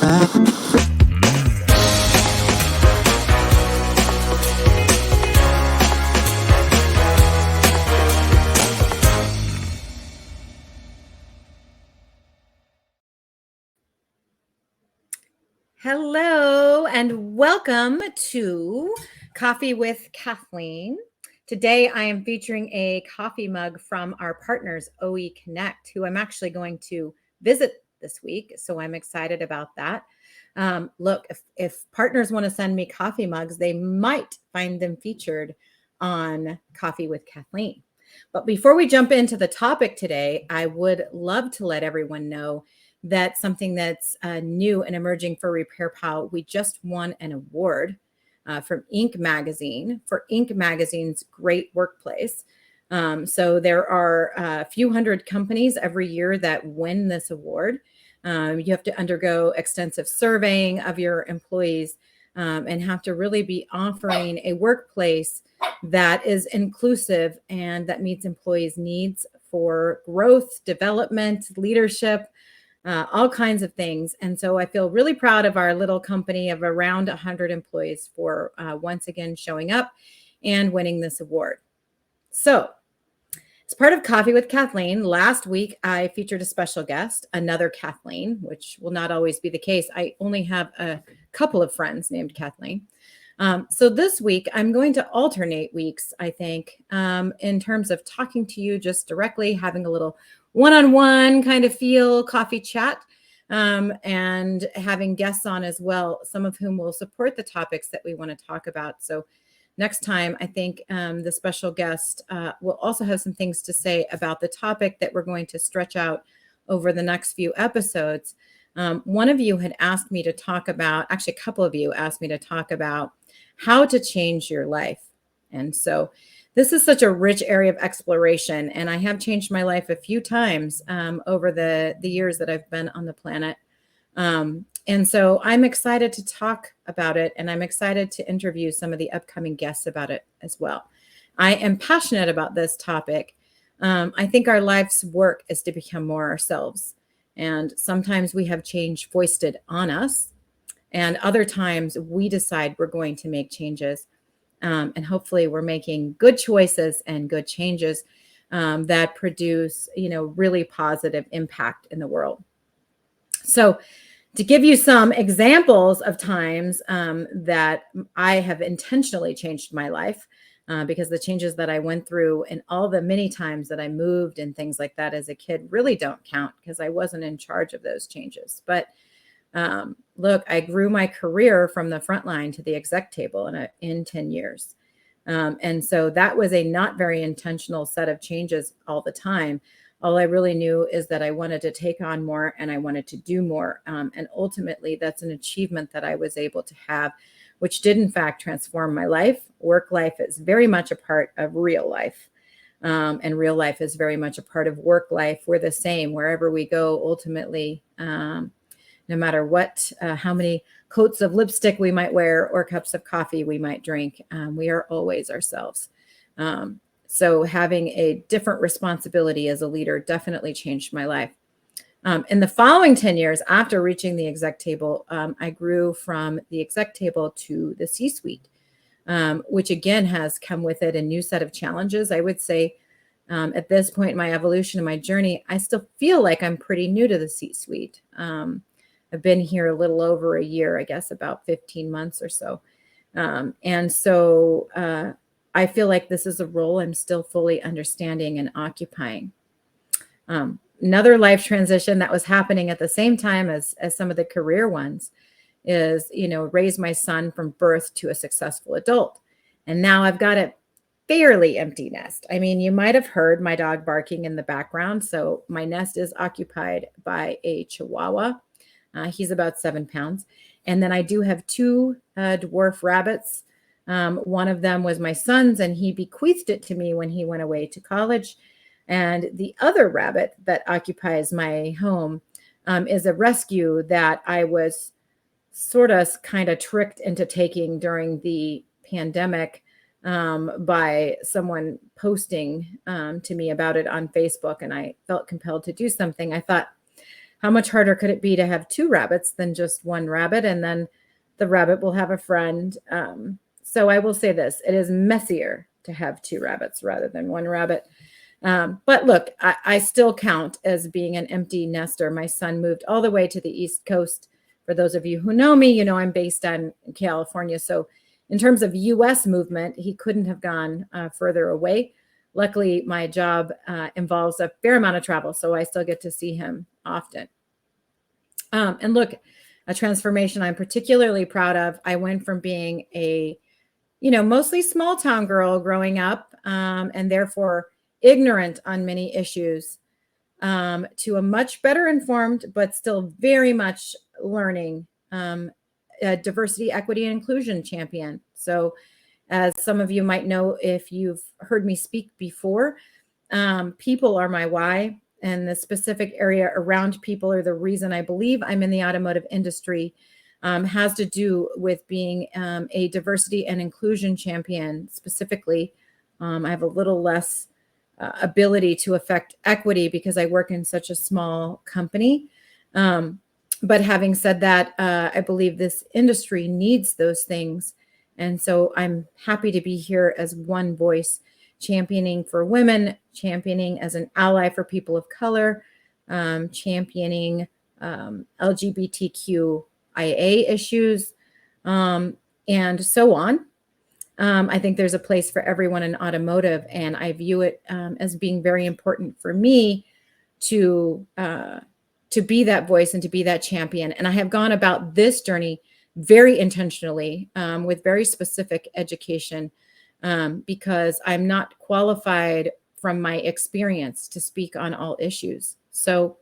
Hello and welcome to Coffee with Kathleen. Today I am featuring a coffee mug from our partners, OE Connect, who I'm actually going to visit this week. So I'm excited about that. Look, if partners want to send me coffee mugs, they might find them featured on Coffee with Kathleen. But before we jump into the topic today, I would love to let everyone know that something that's new and emerging for Repair Pal, we just won an award from Inc. Magazine for Inc. Magazine's Great Workplace. So there are a few hundred companies every year that win this award. You have to undergo extensive surveying of your employees and have to really be offering a workplace that is inclusive and that meets employees' needs for growth, development, leadership, all kinds of things. And so I feel really proud of our little company of around 100 employees for once again showing up and winning this award. So as part of Coffee with Kathleen, last week I featured a special guest, another Kathleen, which will not always be the case. I only have a couple of friends named Kathleen. So this week I'm going to alternate weeks, I think, in terms of talking to you just directly, having a little one-on-one kind of feel coffee chat, and having guests on as well, some of whom will support the topics that we want to talk about. So next time, I think the special guest will also have some things to say about the topic that we're going to stretch out over the next few episodes. One of you had asked me to talk about, actually a couple of you asked me to talk about how to change your life. And so this is such a rich area of exploration, and I have changed my life a few times over the years that I've been on the planet. And so I'm excited to talk about it, and I'm excited to interview some of the upcoming guests about it as well. I am passionate about this topic. I think our life's work is to become more ourselves. And sometimes we have change foisted on us, and other times we decide we're going to make changes. And hopefully we're making good choices and good changes that produce, really positive impact in the world. So to give you some examples of times that I have intentionally changed my life, because the changes that I went through and all the many times that I moved and things like that as a kid really don't count because I wasn't in charge of those changes. But look, I grew my career from the front line to the exec table in 10 years. And so that was a not very intentional set of changes all the time. All I really knew is that I wanted to take on more and I wanted to do more. And ultimately, that's an achievement that I was able to have, which did in fact transform my life. Work life is very much a part of real life. And real life is very much a part of work life. We're the same wherever we go, ultimately. No matter what, how many coats of lipstick we might wear or cups of coffee we might drink, we are always ourselves. So having a different responsibility as a leader definitely changed my life. In the following 10 years after reaching the exec table, I grew from the exec table to the C-suite, which again has come with it a new set of challenges. I would say at this point in my evolution and my journey, I still feel like I'm pretty new to the C-suite. I've been here a little over a year, I guess about 15 months or so. And so I feel like this is a role I'm still fully understanding and occupying. Another life transition that was happening at the same time as some of the career ones is, raise my son from birth to a successful adult. And now I've got a fairly empty nest. I mean, you might have heard my dog barking in the background. So my nest is occupied by a Chihuahua. He's about 7 pounds. And then I do have two dwarf rabbits. One of them was my son's, and he bequeathed it to me when he went away to college. And the other rabbit that occupies my home is a rescue that I was sort of kind of tricked into taking during the pandemic by someone posting to me about it on Facebook. And I felt compelled to do something. I thought, how much harder could it be to have two rabbits than just one rabbit? And then the rabbit will have a friend. So I will say this, it is messier to have two rabbits rather than one rabbit. But look, I still count as being an empty nester. My son moved all the way to the East Coast. For those of you who know me, you know I'm based in California. So in terms of U.S. movement, he couldn't have gone further away. Luckily, my job involves a fair amount of travel, so I still get to see him often. And look, a transformation I'm particularly proud of. I went from being a, mostly small town girl growing up, and therefore ignorant on many issues, to a much better informed, but still very much learning, diversity, equity, and inclusion champion. So as some of you might know, if you've heard me speak before, people are my why, and the specific area around people are the reason I believe I'm in the automotive industry. Has to do with being a diversity and inclusion champion specifically. I have a little less ability to affect equity because I work in such a small company. But having said that, I believe this industry needs those things. And so I'm happy to be here as one voice, championing for women, championing as an ally for people of color, championing LGBTQIA issues, and so on. I think there's a place for everyone in automotive, and I view it as being very important for me to be that voice and to be that champion. And I have gone about this journey very intentionally, with very specific education, because I'm not qualified from my experience to speak on all issues. So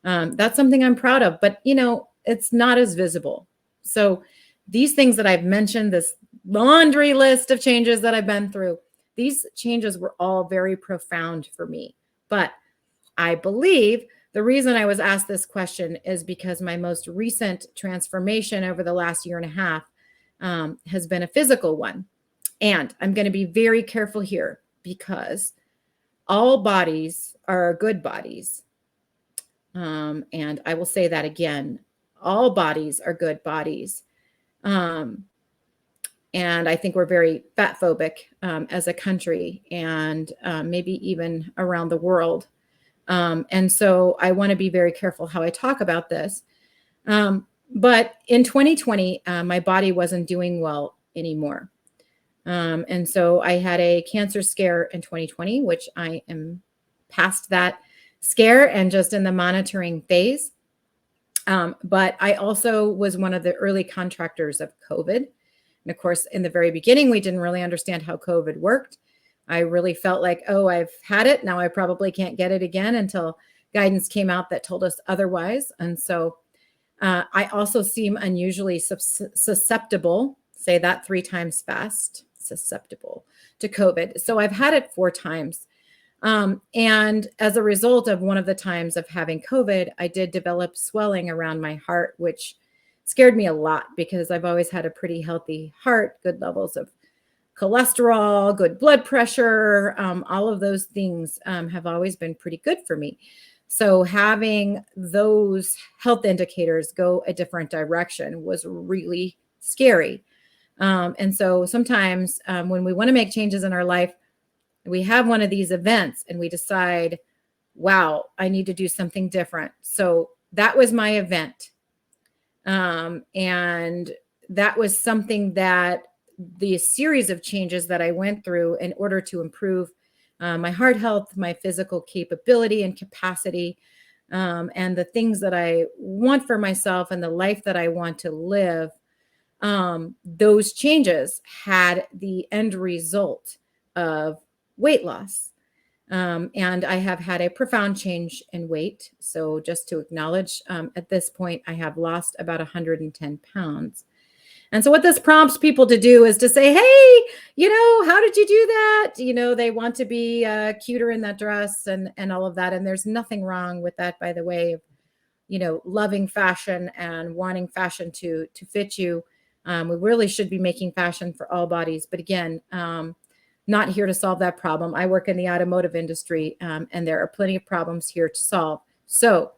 that's something I'm proud of, but it's not as visible. So these things that I've mentioned, this laundry list of changes that I've been through, these changes were all very profound for me. But I believe the reason I was asked this question is because my most recent transformation over the last year and a half has been a physical one. And I'm going to be very careful here because all bodies are good bodies. And I will say that again, all bodies are good bodies. And I think we're very fat phobic as a country, and maybe even around the world. And so I want to be very careful how I talk about this. But in 2020, my body wasn't doing well anymore. And so I had a cancer scare in 2020, which I am past that scare and just in the monitoring phase. But I also was one of the early contractors of COVID. And of course, in the very beginning, we didn't really understand how COVID worked. I really felt like, oh, I've had it. Now I probably can't get it again until guidance came out that told us otherwise. And so I also seem unusually susceptible, say that 3 times fast, susceptible to COVID. So I've had it 4 times. And as a result of one of the times of having COVID, I did develop swelling around my heart, which scared me a lot because I've always had a pretty healthy heart, good levels of cholesterol, good blood pressure, all of those things have always been pretty good for me. So having those health indicators go a different direction was really scary. And so sometimes when we want to make changes in our life, we have one of these events and we decide, wow, I need to do something different. So that was my event. And that was something that the series of changes that I went through in order to improve my heart health, my physical capability and capacity, and the things that I want for myself and the life that I want to live, those changes had the end result of weight loss. And I have had a profound change in weight. So just to acknowledge, at this point, I have lost about 110 pounds. And so what this prompts people to do is to say, hey, how did you do that? They want to be cuter in that dress and all of that. And there's nothing wrong with that, by the way, of, loving fashion and wanting fashion to fit you. We really should be making fashion for all bodies. But again, not here to solve that problem. I work in the automotive industry, and there are plenty of problems here to solve. So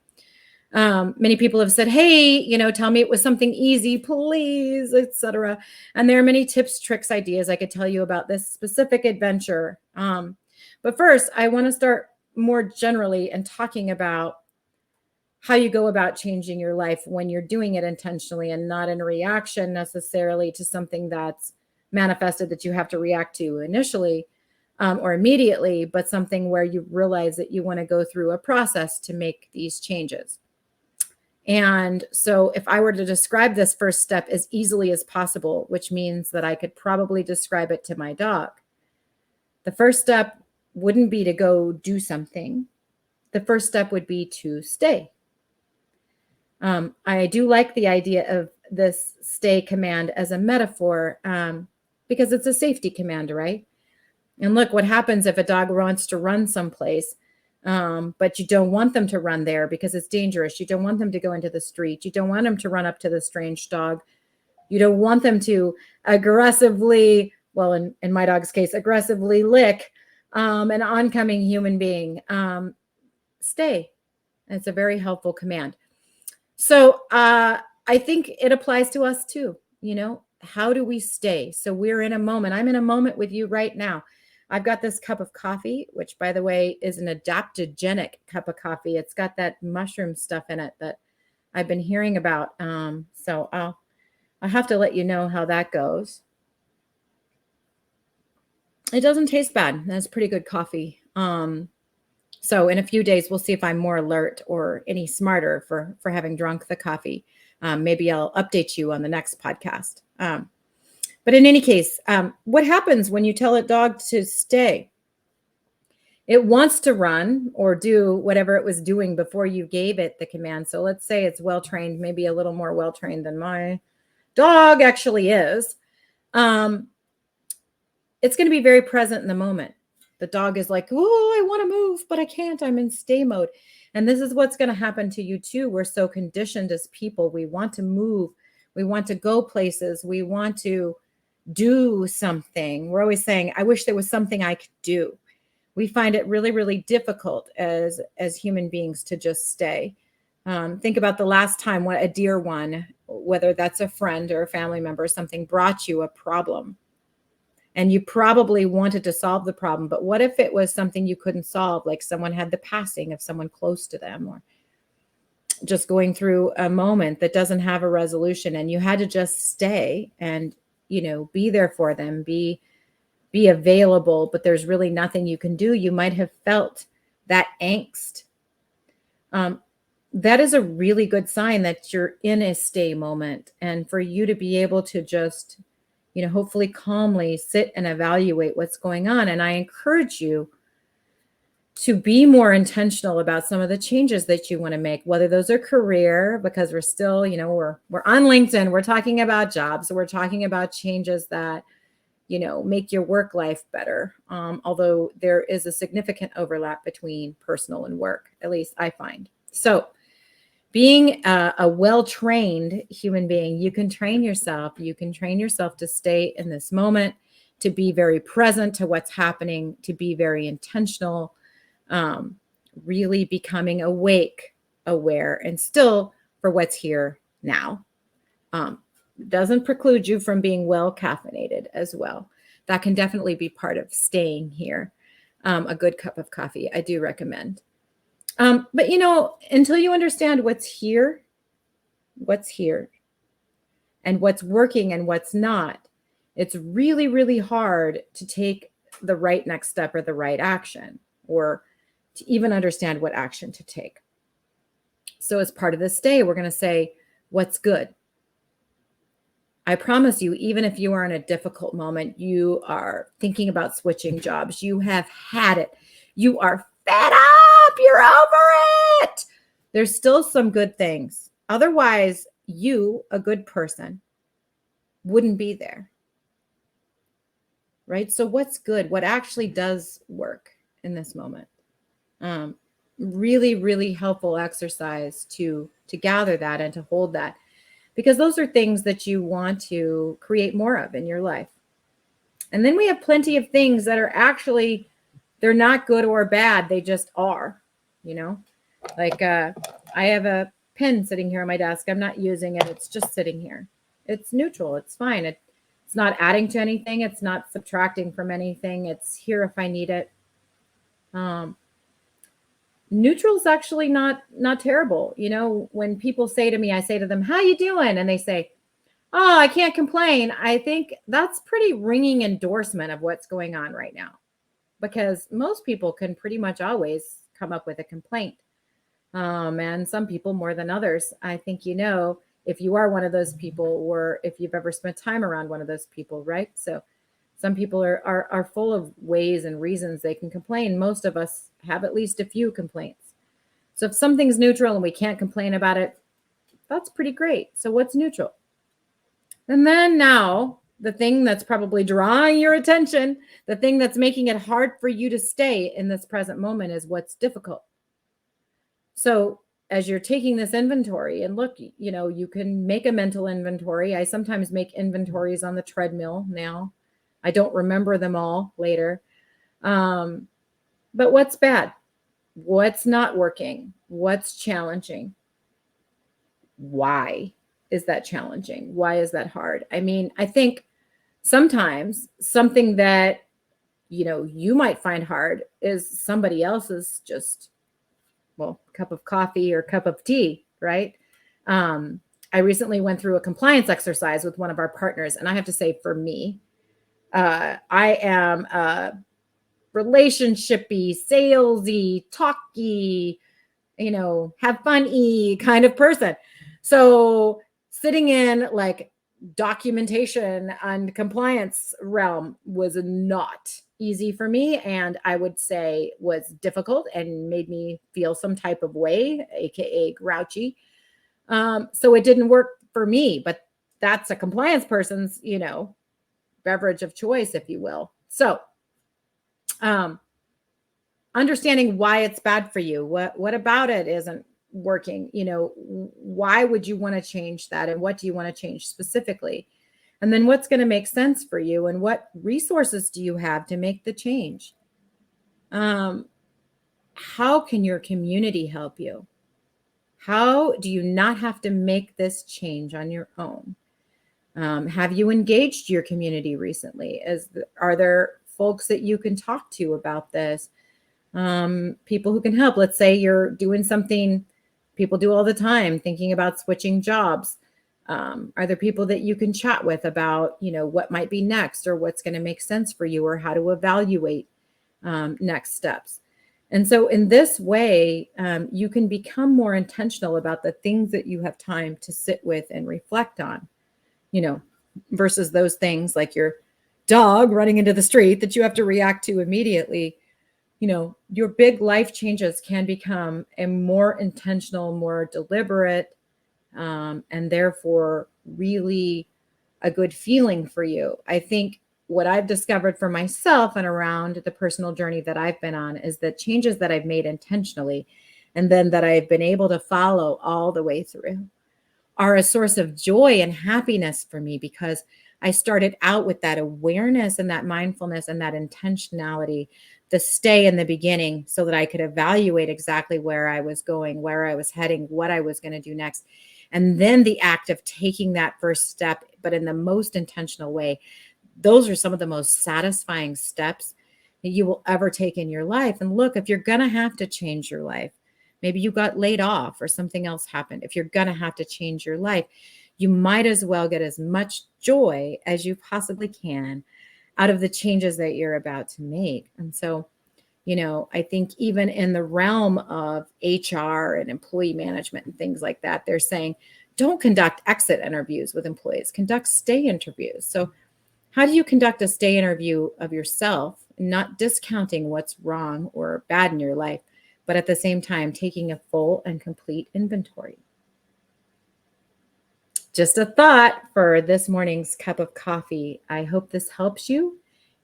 Many people have said, hey, tell me it was something easy, please, etc. And there are many tips, tricks, ideas I could tell you about this specific adventure. But first, I want to start more generally and talking about how you go about changing your life when you're doing it intentionally and not in reaction necessarily to something that's manifested that you have to react to initially or immediately, but something where you realize that you want to go through a process to make these changes. And so if I were to describe this first step as easily as possible, which means that I could probably describe it to my dog, the first step wouldn't be to go do something. The first step would be to stay. I do like the idea of this stay command as a metaphor because it's a safety command, right? And look, what happens if a dog wants to run someplace, but you don't want them to run there because it's dangerous. You don't want them to go into the street. You don't want them to run up to the strange dog. You don't want them to aggressively, well, in my dog's case, aggressively lick an oncoming human being. Stay. It's a very helpful command. So I think it applies to us too. How do we stay? So we're in a moment. I'm in a moment with you right now. I've got this cup of coffee, which, by the way, is an adaptogenic cup of coffee. It's got that mushroom stuff in it that I've been hearing about. So I'll have to let you know how that goes. It doesn't taste bad. That's pretty good coffee. So in a few days, we'll see if I'm more alert or any smarter for having drunk the coffee. Maybe I'll update you on the next podcast. But in any case, what happens when you tell a dog to stay? It wants to run or do whatever it was doing before you gave it the command. So let's say it's well-trained, maybe a little more well-trained than my dog actually is. It's going to be very present in the moment. The dog is like, oh, I want to move, but I can't. I'm in stay mode. And this is what's going to happen to you too. We're so conditioned as people. We want to move. We want to go places. We want to do something. We're always saying, I wish there was something I could do. We find it really, really difficult as human beings to just stay. Think about the last time what a dear one, whether that's a friend or a family member, something brought you a problem. And you probably wanted to solve the problem, but what if it was something you couldn't solve, like someone had the passing of someone close to them, or just going through a moment that doesn't have a resolution, and you had to just stay and, be there for them, be available, but there's really nothing you can do. You might have felt that angst. That is a really good sign that you're in a stay moment, and for you to be able to just hopefully calmly sit and evaluate what's going on. And I encourage you to be more intentional about some of the changes that you want to make, whether those are career, because we're still, we're on LinkedIn, we're talking about jobs, we're talking about changes that, make your work life better. Although there is a significant overlap between personal and work, at least I find. So being a well-trained human being, you can train yourself. You can train yourself to stay in this moment, to be very present to what's happening, to be very intentional, really becoming awake, aware, and still for what's here now. Doesn't preclude you from being well caffeinated as well. That can definitely be part of staying here. A good cup of coffee, I do recommend. But until you understand what's here, and what's working and what's not, it's really, really hard to take the right next step or the right action, or to even understand what action to take. So as part of this stay, we're going to say, what's good? I promise you, even if you are in a difficult moment, you are thinking about switching jobs, you have had it, you are fed up, you're over it, there's still some good things. Otherwise, you, a good person, wouldn't be there. Right? So what's good? What actually does work in this moment? Really, really helpful exercise to gather that and to hold that, because those are things that you want to create more of in your life. And then we have plenty of things that are actually, they're not good or bad. They just are, like I have a pen sitting here on my desk. I'm not using it. It's just sitting here. It's neutral. It's fine. It's not adding to anything. It's not subtracting from anything. It's here if I need it. Neutral is actually not terrible. You know, when people say to me, I say to them, "How you doing?" And they say, "Oh, I can't complain." I think that's pretty ringing endorsement of what's going on right now, because most people can pretty much always come up with a complaint. And some people more than others. I think, you know, if you are one of those people, or if you've ever spent time around one of those people, right? So some people are full of ways and reasons they can complain. Most of us have at least a few complaints. So if something's neutral and we can't complain about it, that's pretty great. So what's neutral? And then now, the thing that's probably drawing your attention, the thing that's making it hard for you to stay in this present moment, is what's difficult. So as you're taking this inventory, and look, you know, you can make a mental inventory. I sometimes make inventories on the treadmill now. I don't remember them all later. But what's bad? What's not working? What's challenging? Why is that challenging? Why is that hard? I mean, I think sometimes something that, you know, you might find hard is somebody else's just, well, cup of coffee or cup of tea, right? I recently went through a compliance exercise with one of our partners, and I have to say, for me, I am a relationshipy, salesy, talky, you know, have fun-y kind of person. So sitting in like documentation and compliance realm was not easy for me, and I would say was difficult and made me feel some type of way, aka grouchy. So it didn't work for me, but that's a compliance person's, you know, beverage of choice, if you will. So understanding why it's bad for you, what about it isn't working, you know, why would you want to change that, and what do you want to change specifically, and then what's going to make sense for you, and what resources do you have to make the change. How can your community help you? How do you not have to make this change on your own? Have you engaged your community recently? Are there folks that you can talk to about this? People who can help. Let's say you're doing something people do all the time, thinking about switching jobs. Are there people that you can chat with about, you know, what might be next, or what's going to make sense for you, or how to evaluate next steps? And so in this way, you can become more intentional about the things that you have time to sit with and reflect on, you know, versus those things like your dog running into the street that you have to react to immediately. You know, your big life changes can become a more intentional, more deliberate, and therefore really a good feeling for you. I think what I've discovered for myself and around the personal journey that I've been on is that changes that I've made intentionally, and then that I've been able to follow all the way through, are a source of joy and happiness for me, because I started out with that awareness and that mindfulness and that intentionality, the stay in the beginning, so that I could evaluate exactly where I was going, where I was heading, what I was going to do next. And then the act of taking that first step, but in the most intentional way. Those are some of the most satisfying steps that you will ever take in your life. And look, if you're going to have to change your life, maybe you got laid off or something else happened. If you're going to have to change your life, you might as well get as much joy as you possibly can out of the changes that you're about to make. And so, you know, I think even in the realm of HR and employee management and things like that, they're saying, don't conduct exit interviews with employees, conduct stay interviews. So how do you conduct a stay interview of yourself, not discounting what's wrong or bad in your life, but at the same time taking a full and complete inventory? Just a thought for this morning's cup of coffee. I hope this helps you.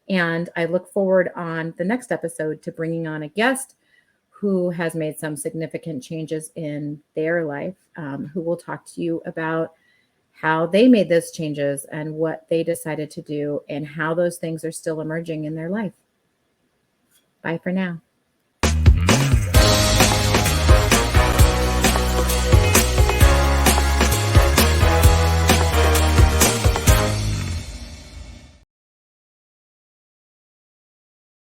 And I look forward on the next episode to bringing on a guest who has made some significant changes in their life, who will talk to you about how they made those changes and what they decided to do, and how those things are still emerging in their life. Bye for now.